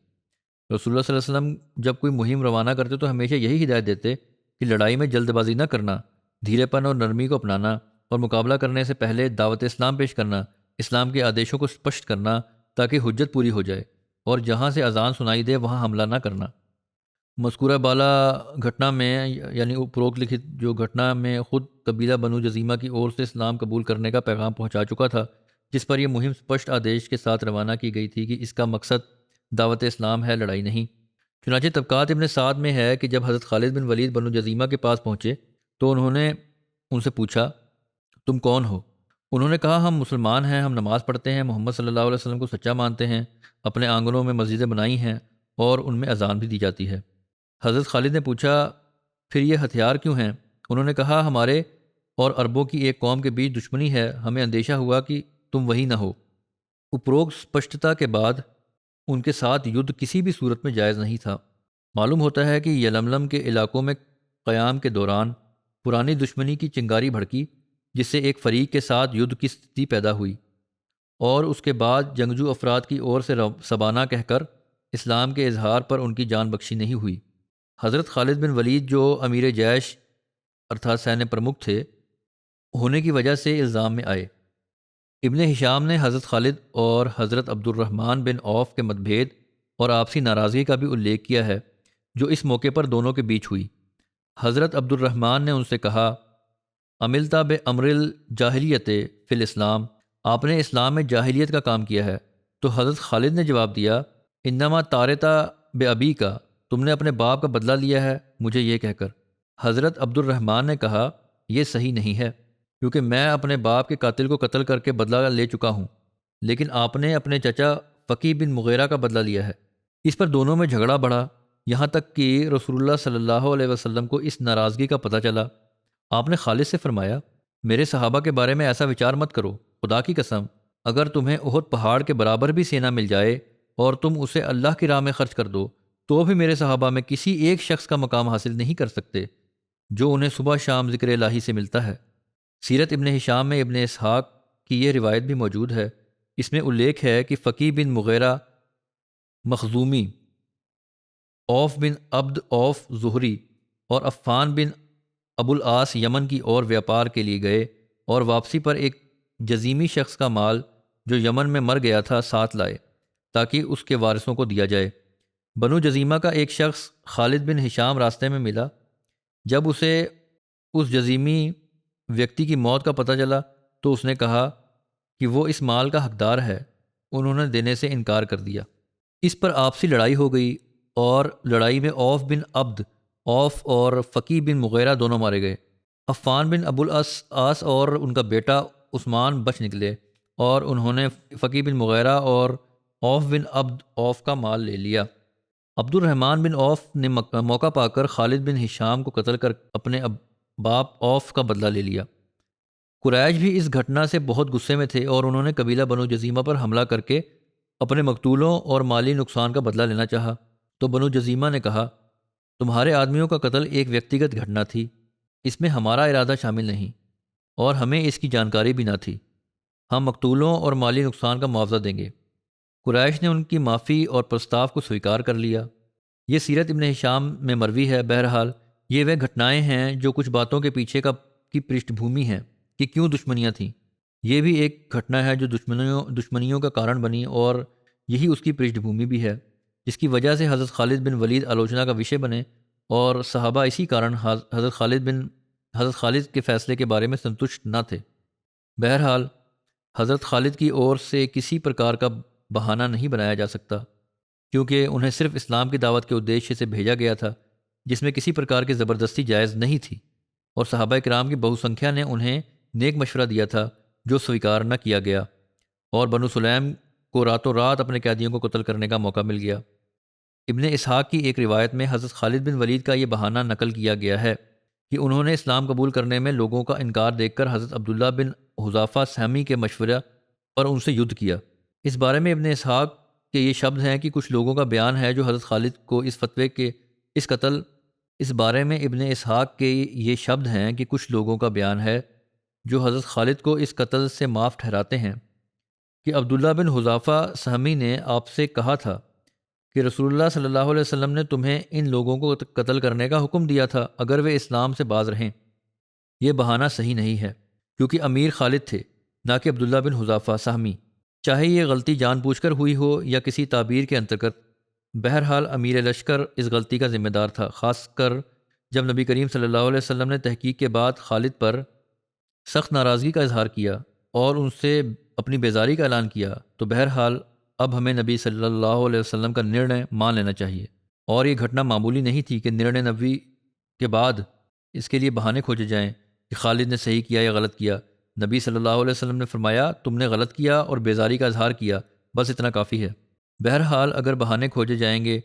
رسول اللہ صلی اللہ علیہ وسلم جب کوئی مہم روانہ کرتے تو ہمیشہ یہی ہدایت دیتے کہ لڑائی میں جلد بازی نہ کرنا، دھیرے پن اور نرمی کو اپنانا، اور مقابلہ کرنے سے پہلے دعوت اسلام پیش کرنا، اسلام کے آدیشوں کو اسپشٹ کرنا تاکہ حجت پوری ہو جائے، اور جہاں سے اذان سنائی دے وہاں حملہ نہ کرنا۔ مذکورہ بالا گھٹنا میں یعنی اپروکت لکھت جو گھٹنا میں خود قبیلہ بنو جزیمہ کی اور سے اسلام قبول کرنے کا پیغام پہنچا چکا تھا، جس پر یہ مہم اسپشٹ آدیش کے ساتھ روانہ کی گئی تھی کہ اس کا مقصد دعوت اسلام ہے، لڑائی نہیں۔ چنانچہ طبقات ابن سعد میں ہے کہ جب حضرت خالد بن ولید بنو جزیمہ کے پاس پہنچے تو انہوں نے ان سے پوچھا، تم کون ہو؟ انہوں نے کہا، ہم مسلمان ہیں، ہم نماز پڑھتے ہیں، محمد صلی اللہ علیہ وسلم کو سچا مانتے ہیں، اپنے آنگنوں میں مسجدیں بنائی ہیں اور ان میں اذان بھی دی جاتی ہے۔ حضرت خالد نے پوچھا، پھر یہ ہتھیار کیوں ہیں؟ انہوں نے کہا، ہمارے اور عربوں کی ایک قوم کے بیچ دشمنی ہے، ہمیں اندیشہ ہوا کہ تم وہی نہ ہو۔ اپروکت اسپشٹتا کے بعد ان کے ساتھ یدھ کسی بھی صورت میں جائز نہیں تھا۔ معلوم ہوتا ہے کہ یلملم کے علاقوں میں قیام کے دوران پرانی دشمنی کی چنگاری بھڑکی، جس سے ایک فریق کے ساتھ یدھ کی استھتی پیدا ہوئی، اور اس کے بعد جنگجو افراد کی اور سے سبانہ کہہ کر اسلام کے اظہار پر ان کی جان بخشی نہیں ہوئی۔ حضرت خالد بن ولید جو امیر جیش ارتھات سینیہ پرمکھ تھے ہونے کی وجہ سے الزام میں آئے۔ ابن ہشام نے حضرت خالد اور حضرت عبد الرحمن بن عوف کے متبھید اور آپسی ناراضگی کا بھی الیکھ کیا ہے جو اس موقع پر دونوں کے بیچ ہوئی۔ حضرت عبد الرحمن نے ان سے کہا، عملتا بے امر الجاہلیت فی الاسلام، آپ نے اسلام میں جاہلیت کا کام کیا ہے۔ تو حضرت خالد نے جواب دیا، انما تارتا بے ابی کا، تم نے اپنے باپ کا بدلہ لیا ہے مجھے یہ کہہ کر۔ حضرت عبد الرحمن نے کہا، یہ صحیح نہیں ہے، کیونکہ میں اپنے باپ کے قاتل کو قتل کر کے بدلہ لے چکا ہوں، لیکن آپ نے اپنے چچا فقی بن مغیرہ کا بدلہ لیا ہے۔ اس پر دونوں میں جھگڑا بڑھا، یہاں تک کہ رسول اللہ صلی اللہ علیہ وسلم کو اس ناراضگی کا پتہ چلا۔ آپ نے خالد سے فرمایا، میرے صحابہ کے بارے میں ایسا وچار مت کرو، خدا کی قسم اگر تمہیں احد پہاڑ کے برابر بھی سینہ مل جائے اور تم اسے اللہ کی راہ میں خرچ کر دو تو بھی میرے صحابہ میں کسی ایک شخص کا مقام حاصل نہیں کر سکتے جو انہیں صبح شام ذکر الہی سے ملتا ہے۔ سیرت ابن ہشام میں ابن اسحاق کی یہ روایت بھی موجود ہے۔ اس میں الیکھ ہے کہ فقی بن مغیرہ مخزومی، عوف بن عبد عوف زہری اور عفان بن ابو العاص یمن کی اور ویاپار کے لیے گئے، اور واپسی پر ایک جزیمی شخص کا مال جو یمن میں مر گیا تھا ساتھ لائے تاکہ اس کے وارثوں کو دیا جائے۔ بنو جزیمہ کا ایک شخص خالد بن ہشام راستے میں ملا۔ جب اسے اس جزیمی ویکتی کی موت کا پتہ چلا تو اس نے کہا کہ وہ اس مال کا حقدار ہے۔ انہوں نے دینے سے انکار کر دیا۔ اس پر آپسی لڑائی ہو گئی اور لڑائی میں عوف بن عبد عوف اور فقی بن مغیرہ دونوں مارے گئے۔ عفان بن ابو العاص اور ان کا بیٹا عثمان بچ نکلے اور انہوں نے فقی بن مغیرہ اور عوف بن عبد عوف کا مال لے لیا۔ عبد الرحمن بن عوف نے موقع پا کر خالد بن ہشام کو قتل کر اپنے باپ عوف کا بدلہ لے لیا۔ قریش بھی اس گھٹنا سے بہت غصے میں تھے اور انہوں نے قبیلہ بنو جزیمہ پر حملہ کر کے اپنے مقتولوں اور مالی نقصان کا بدلہ لینا چاہا۔ تو بنو جزیمہ نے کہا، تمہارے آدمیوں کا قتل ایک ویکتیگت گھٹنا تھی، اس میں ہمارا ارادہ شامل نہیں اور ہمیں اس کی جانکاری بھی نہ تھی۔ ہم مقتولوں اور مالی نقصان کا معاوضہ دیں گے۔ قریش نے ان کی معافی اور پرستاو کو سویکار کر لیا۔ یہ سیرت ابن ہشام میں مروی ہے۔ بہرحال یہ وہ گھٹنائیں ہیں جو کچھ باتوں کے پیچھے کی پرشٹھ بھومی ہیں کہ کیوں دشمنیاں تھیں۔ یہ بھی ایک گھٹنا ہے جو دشمنیوں کا کارن بنی اور یہی اس کی پرشٹھ بھومی بھی ہے، جس کی وجہ سے حضرت خالد بن ولید آلوچنا کا وشے بنے اور صحابہ اسی کارن حضرت خالد کے فیصلے کے بارے میں سنتشٹ نہ تھے۔ بہرحال حضرت خالد کی اور سے کسی پرکار کا بہانہ نہیں بنایا جا سکتا، کیونکہ انہیں صرف اسلام کی دعوت کے ادیشیہ سے بھیجا گیا تھا جس میں کسی پرکار کی زبردستی جائز نہیں تھی، اور صحابہ کرام کی بہوسنکھیا نے انہیں نیک مشورہ دیا تھا جو سویکار نہ کیا گیا، اور بنو سلیم کو راتوں رات اپنے قیدیوں کو قتل کرنے کا موقع مل گیا۔ ابن اسحاق کی ایک روایت میں حضرت خالد بن ولید کا یہ بہانہ نقل کیا گیا ہے کہ انہوں نے اسلام قبول کرنے میں لوگوں کا انکار دیکھ کر حضرت عبداللہ بن حذافہ سہمی کے مشورہ پر ان سے یدھ کیا۔ اس بارے میں ابن اسحاق کے یہ شبد ہیں کہ کچھ لوگوں کا بیان ہے جو حضرت خالد کو اس فتوے کے اس بارے میں ابن اسحاق کے یہ شبد ہیں کہ کچھ لوگوں کا بیان ہے جو حضرت خالد کو اس قتل سے معاف ٹھہراتے ہیں کہ عبداللہ بن حذافہ سہمی نے آپ سے کہا تھا کہ رسول اللہ صلی اللہ علیہ وسلم نے تمہیں ان لوگوں کو قتل کرنے کا حکم دیا تھا اگر وہ اسلام سے باز رہیں۔ یہ بہانہ صحیح نہیں ہے کیونکہ امیر خالد تھے نہ کہ عبداللہ بن حذافہ سہمی، چاہے یہ غلطی جان بوجھ کر ہوئی ہو یا کسی تعبیر کے انترگت۔ بہرحال امیر لشکر اس غلطی کا ذمہ دار تھا، خاص کر جب نبی کریم صلی اللہ علیہ وسلم نے تحقیق کے بعد خالد پر سخت ناراضگی کا اظہار کیا اور ان سے اپنی بیزاری کا اعلان کیا۔ تو بہرحال اب ہمیں نبی صلی اللہ علیہ وسلم کا نرنے مان لینا چاہیے، اور یہ گھٹنا معمولی نہیں تھی کہ نرنے نبی کے بعد اس کے لیے بہانے کھوجے جائیں کہ خالد نے صحیح کیا یا غلط کیا۔ نبی صلی اللہ علیہ وسلم نے فرمایا، تم نے غلط کیا اور بیزاری کا اظہار کیا، بس اتنا کافی ہے۔ بہرحال اگر بہانے کھوجے جائیں گے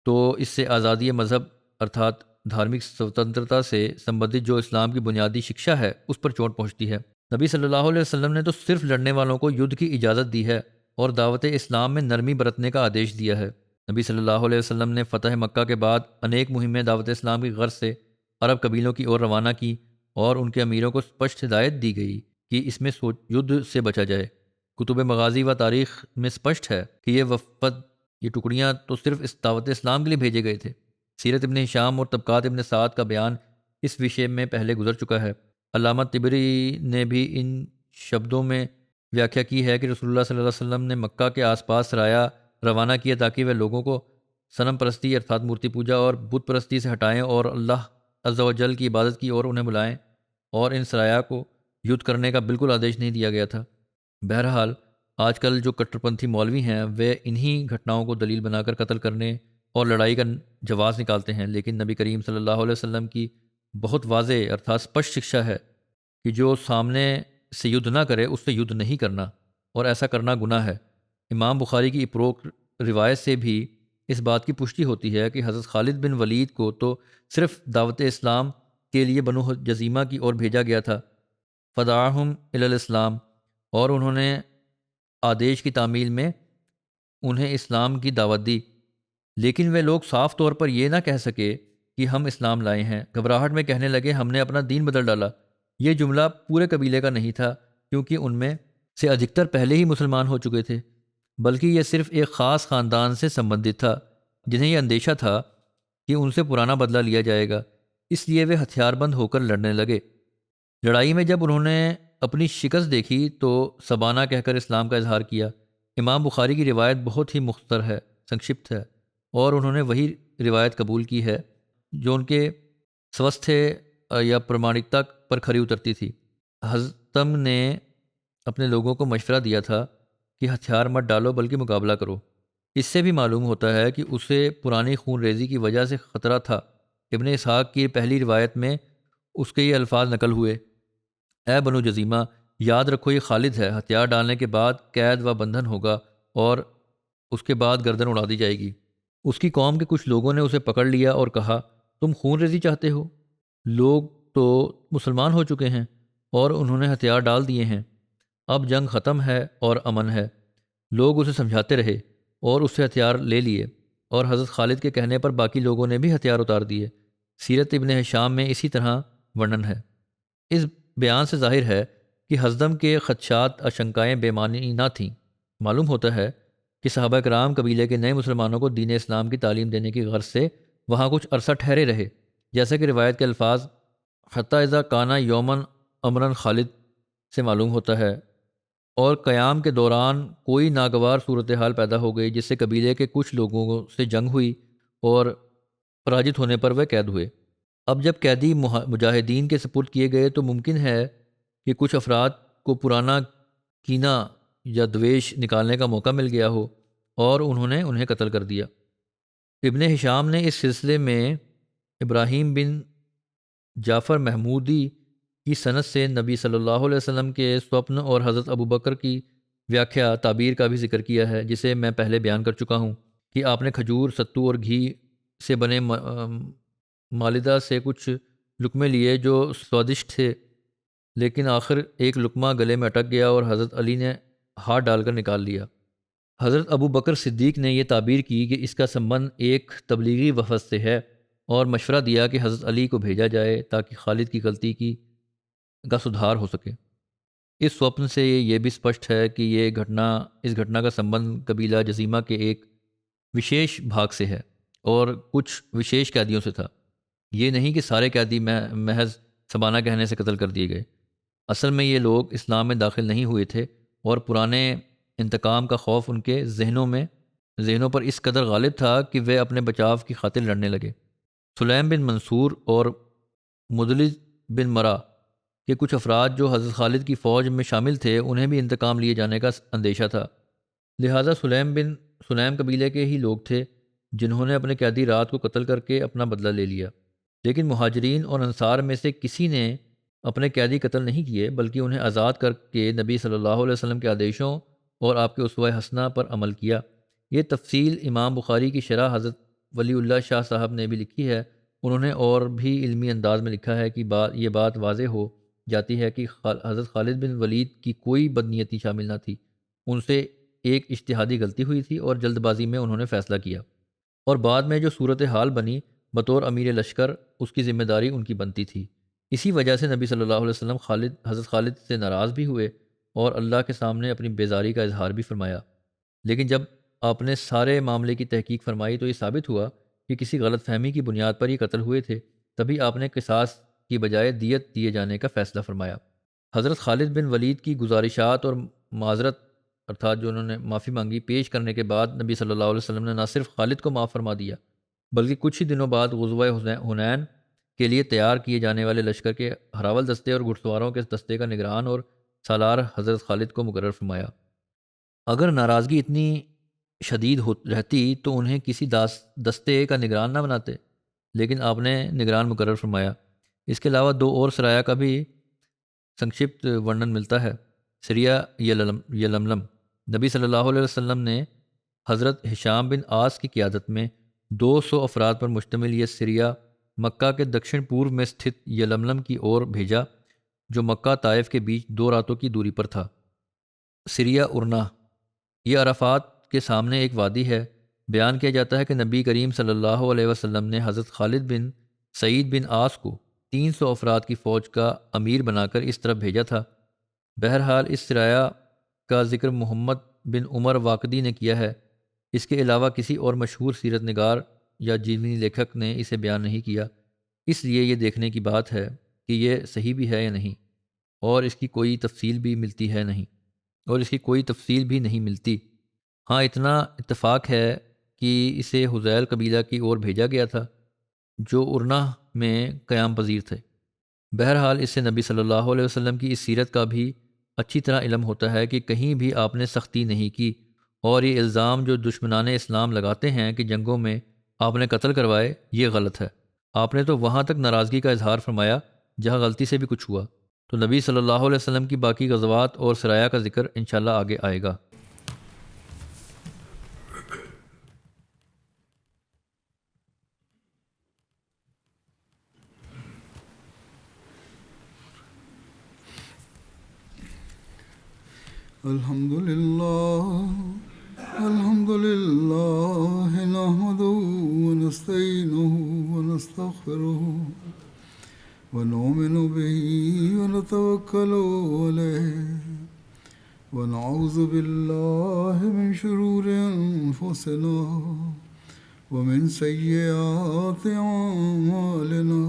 تو اس سے آزادی مذہب ارتھات دھارمک سوتنترتا سے سمبندھت جو اسلام کی بنیادی شکشا ہے اس پر چوٹ پہنچتی ہے۔ نبی صلی اللہ علیہ وسلم نے تو صرف لڑنے والوں کو یدھ کی اجازت دی ہے اور دعوت اسلام میں نرمی برتنے کا آدیش دیا ہے۔ نبی صلی اللہ علیہ وسلم نے فتح مکہ کے بعد انیک مہمیں دعوت اسلام کی غرض سے عرب قبیلوں کی اور روانہ کی اور ان کے امیروں کو اسپشٹ ہدایت دی گئی کہ اس میں یدھ سے بچا جائے۔ کتب مغازی و تاریخ میں اسپشٹ ہے کہ یہ وفد، یہ ٹکڑیاں تو صرف اس دعوت اسلام کے لیے بھیجے گئے تھے۔ سیرت ابن ہشام اور طبقات ابن سعد کا بیان اس وشے میں پہلے گزر چکا ہے۔ علامہ طبری نے بھی ان شبدوں میں ویاکھیا کی ہے کہ رسول اللہ صلی اللہ علیہ وسلم نے مکہ کے آس پاس سرایہ روانہ کیا تاکہ وہ لوگوں کو صنم پرستی ارتھات مورتی پوجا اور بت پرستی سے ہٹائیں اور اللہ عز و جل کی عبادت کی اور انہیں بلائیں، اور ان سرایہ کو یدھ کرنے کا بالکل آدیش نہیں دیا گیا تھا۔ بہرحال آج کل جو کٹرپنتھی مولوی ہیں وہ انہی گھٹناؤں کو دلیل بنا کر قتل کرنے اور لڑائی کا جواز نکالتے ہیں، لیکن نبی کریم صلی اللہ علیہ وسلم کی بہت واضح ارتھات اسپشٹ شکشا ہے کہ جو سامنے سے یدھ نہ کرے اس سے یدھ نہیں کرنا، اور ایسا کرنا گناہ ہے۔ امام بخاری کی اپروکت روایت سے بھی اس بات کی پشٹی ہوتی ہے کہ حضرت خالد بن ولید کو تو صرف دعوت اسلام کے لیے بنو جزیمہ کی اور بھیجا گیا تھا، فدعاہم الی الاسلام، اور انہوں نے آدیش کی تعمیل میں انہیں اسلام کی دعوت دی، لیکن وہ لوگ صاف طور پر یہ نہ کہہ سکے کہ ہم اسلام لائے ہیں۔ گھبراہٹ میں کہنے لگے ہم نے اپنا دین بدل ڈالا۔ یہ جملہ پورے قبیلے کا نہیں تھا کیونکہ ان میں سے ادھکتر پہلے ہی مسلمان ہو چکے تھے، بلکہ یہ صرف ایک خاص خاندان سے سمبندھت تھا جنہیں یہ اندیشہ تھا کہ ان سے پرانا بدلہ لیا جائے گا، اس لیے وہ ہتھیار بند ہو کر لڑنے لگے۔ لڑائی میں جب انہوں نے اپنی شکست دیکھی تو سبانہ کہہ کر اسلام کا اظہار کیا۔ امام بخاری کی روایت بہت ہی مختصر ہے، سنکشپت ہے، اور انہوں نے وہی روایت قبول کی ہے جو ان کے سوستھے یا پرامانکتا پر کھری اترتی تھی۔ حزتم نے اپنے لوگوں کو مشورہ دیا تھا کہ ہتھیار مت ڈالو بلکہ مقابلہ کرو۔ اس سے بھی معلوم ہوتا ہے کہ اسے پرانی خون ریزی کی وجہ سے خطرہ تھا۔ ابن اسحاق کی پہلی روایت میں اس کے یہ الفاظ نقل ہوئے: اے بنو جزیمہ، یاد رکھو یہ خالد ہے، ہتھیار ڈالنے کے بعد قید و بندھن ہوگا اور اس کے بعد گردن اڑا دی جائے گی۔ اس کی قوم کے کچھ لوگوں نے اسے پکڑ لیا اور کہا، تم خون ریزی چاہتے ہو؟ لوگ تو مسلمان ہو چکے ہیں اور انہوں نے ہتھیار ڈال دیے ہیں، اب جنگ ختم ہے اور امن ہے۔ لوگ اسے سمجھاتے رہے اور اس سے ہتھیار لے لیے، اور حضرت خالد کے کہنے پر باقی لوگوں نے بھی ہتھیار اتار دیے۔ سیرت ابن ہشام میں اسی طرح ورنن ہے۔ اس بیان سے ظاہر ہے کہ حزدم کے خدشات اشنکائیں بے معنی نہ تھیں۔ معلوم ہوتا ہے کہ صحابہ کرام قبیلے کے نئے مسلمانوں کو دین اسلام کی تعلیم دینے کی غرض سے وہاں کچھ عرصہ ٹھہرے رہے، جیسا کہ روایت کے الفاظ حتیٰ اذا کانا یومن امرن خالد سے معلوم ہوتا ہے، اور قیام کے دوران کوئی ناگوار صورتحال پیدا ہو گئی جس سے قبیلے کے کچھ لوگوں سے جنگ ہوئی اور پراجت ہونے پر وہ قید ہوئے۔ اب جب قیدی مجاہدین کے سپرد کیے گئے تو ممکن ہے کہ کچھ افراد کو پرانا کینہ یا دویش نکالنے کا موقع مل گیا ہو اور انہوں نے انہیں قتل کر دیا۔ ابن ہشام نے اس سلسلے میں ابراہیم بن جعفر محمودی کی سند سے نبی صلی اللہ علیہ وسلم کے سوپن اور حضرت ابوبکر کی ویاکھیا تعبیر کا بھی ذکر کیا ہے، جسے میں پہلے بیان کر چکا ہوں کہ آپ نے کھجور، ستو اور گھی سے بنے مالدہ سے کچھ لقمے لیے جو سوادشٹ تھے، لیکن آخر ایک لقمہ گلے میں اٹک گیا اور حضرت علی نے ہاتھ ڈال کر نکال لیا۔ حضرت ابو بکر صدیق نے یہ تعبیر کی کہ اس کا سنبندھ ایک تبلیغی وفد سے ہے، اور مشورہ دیا کہ حضرت علی کو بھیجا جائے تاکہ خالد کی غلطی کا سدھار ہو سکے۔ اس سوپن سے یہ بھی اسپشٹ ہے کہ اس گھٹنا کا سنبندھ قبیلہ جزیمہ کے ایک وشیش بھاگ سے ہے اور کچھ وشیش قیدیوں سے تھا۔ یہ نہیں کہ سارے قیدی محض سبانہ کہنے سے قتل کر دیے گئے۔ اصل میں یہ لوگ اسلام میں داخل نہیں ہوئے تھے اور پرانے انتقام کا خوف ان کے ذہنوں پر اس قدر غالب تھا کہ وہ اپنے بچاؤ کی خاطر لڑنے لگے۔ سلیم بن منصور اور مدلج بن مرہ کے کچھ افراد جو حضرت خالد کی فوج میں شامل تھے، انہیں بھی انتقام لیے جانے کا اندیشہ تھا، لہٰذا سلیم قبیلے کے ہی لوگ تھے جنہوں نے اپنے قیدی رات کو قتل کر کے اپنا بدلہ لے لیا۔ لیکن مہاجرین اور انصار میں سے کسی نے اپنے قیدی قتل نہیں کیے، بلکہ انہیں آزاد کر کے نبی صلی اللہ علیہ وسلم کے آدیشوں اور آپ کے اسوہ حسنہ پر عمل کیا۔ یہ تفصیل امام بخاری کی شرح حضرت ولی اللہ شاہ صاحب نے بھی لکھی ہے۔ انہوں نے اور بھی علمی انداز میں لکھا ہے کہ یہ بات واضح ہو جاتی ہے کہ حضرت خالد بن ولید کی کوئی بدنیتی شامل نہ تھی، ان سے ایک اجتہادی غلطی ہوئی تھی اور جلد بازی میں انہوں نے فیصلہ کیا، اور بعد میں جو صورتحال بنی بطور امیر لشکر اس کی ذمہ داری ان کی بنتی تھی۔ اسی وجہ سے نبی صلی اللہ علیہ وسلم حضرت خالد سے ناراض بھی ہوئے اور اللہ کے سامنے اپنی بیزاری کا اظہار بھی فرمایا۔ لیکن جب آپ نے سارے معاملے کی تحقیق فرمائی تو یہ ثابت ہوا کہ کسی غلط فہمی کی بنیاد پر یہ قتل ہوئے تھے، تبھی آپ نے قصاص کی بجائے دیت دیے جانے کا فیصلہ فرمایا۔ حضرت خالد بن ولید کی گزارشات اور معذرت ارتھات جو انہوں نے معافی مانگی پیش کرنے کے بعد نبی صلی اللہ علیہ وسلم نے نہ صرف خالد کو معاف فرما دیا بلکہ کچھ ہی دنوں بعد غزوہ حنین کے لیے تیار کیے جانے والے لشکر کے ہراول دستے اور گھڑ سواروں کے دستے کا نگران اور سالار حضرت خالد کو مقرر فرمایا۔ اگر ناراضگی اتنی شدید رہتی تو انہیں کسی دستے کا نگران نہ بناتے، لیکن آپ نے نگران مقرر فرمایا۔ اس کے علاوہ 2 اور سرایہ کا بھی سنکشپت ورنن ملتا ہے۔ سریہ یلملم، نبی صلی اللہ علیہ وسلم نے حضرت ہشام بن عاص کی قیادت میں 200 افراد پر مشتمل یہ سریہ مکہ کے دکشن پورب میں استھت یلملم کی اور بھیجا، جو مکہ طائف کے بیچ 2 راتوں کی دوری پر تھا۔ سریہ ارنا، یہ عرفات کے سامنے ایک وادی ہے۔ بیان کیا جاتا ہے کہ نبی کریم صلی اللہ علیہ وسلم نے حضرت خالد بن سعید بن عاص کو 300 افراد کی فوج کا امیر بنا کر اس طرف بھیجا تھا۔ بہرحال اس سرایہ کا ذکر محمد بن عمر واقدی نے کیا ہے، اس کے علاوہ کسی اور مشہور سیرت نگار یا جیونی لیکھک نے اسے بیان نہیں کیا، اس لیے یہ دیکھنے کی بات ہے کہ یہ صحیح بھی ہے یا نہیں۔ اور اس کی کوئی تفصیل بھی ملتی ہاں اتنا اتفاق ہے کہ اسے حذیل قبیلہ کی اور بھیجا گیا تھا جو ارنا میں قیام پذیر تھے۔ بہرحال اس سے نبی صلی اللہ علیہ وسلم کی اس سیرت کا بھی اچھی طرح علم ہوتا ہے کہ کہیں بھی آپ نے سختی نہیں کی، اور یہ الزام جو دشمنان اسلام لگاتے ہیں کہ جنگوں میں آپ نے قتل کروائے، یہ غلط ہے۔ آپ نے تو وہاں تک ناراضگی کا اظہار فرمایا جہاں غلطی سے بھی کچھ ہوا۔ تو نبی صلی اللہ علیہ وسلم کی باقی غزوات اور سرایا کا ذکر انشاءاللہ آگے آئے گا۔ الحمد لله نحمده ونستعينه ونستغفره ونؤمن به ونتوكل عليه ونعوذ بالله من شرور أنفسنا ومن سيئات أعمالنا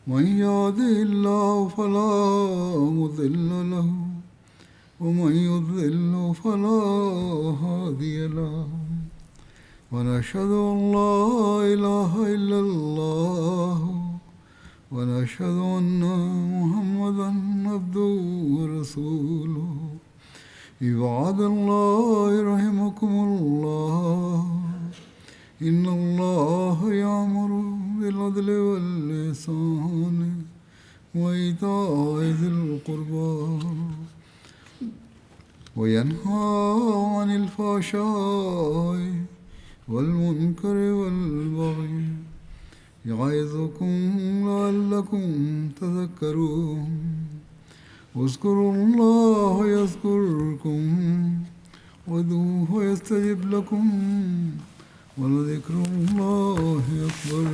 من يهده الله فلا مضل له ومن يضلل فلا هادي له ونشهد أن لا إله إلا الله ونشهد أن محمدا عبده ورسوله عباد الله رحمكم الله إن الله يأمر بالعدل والإحسان وإيتاء ذي القربى وينهى عن الفحشاء والمنكر والبغي يعظكم لعلكم تذكرون اذكروا الله يذكركم وادعوه يستجب لكم ولذكر الله أكبر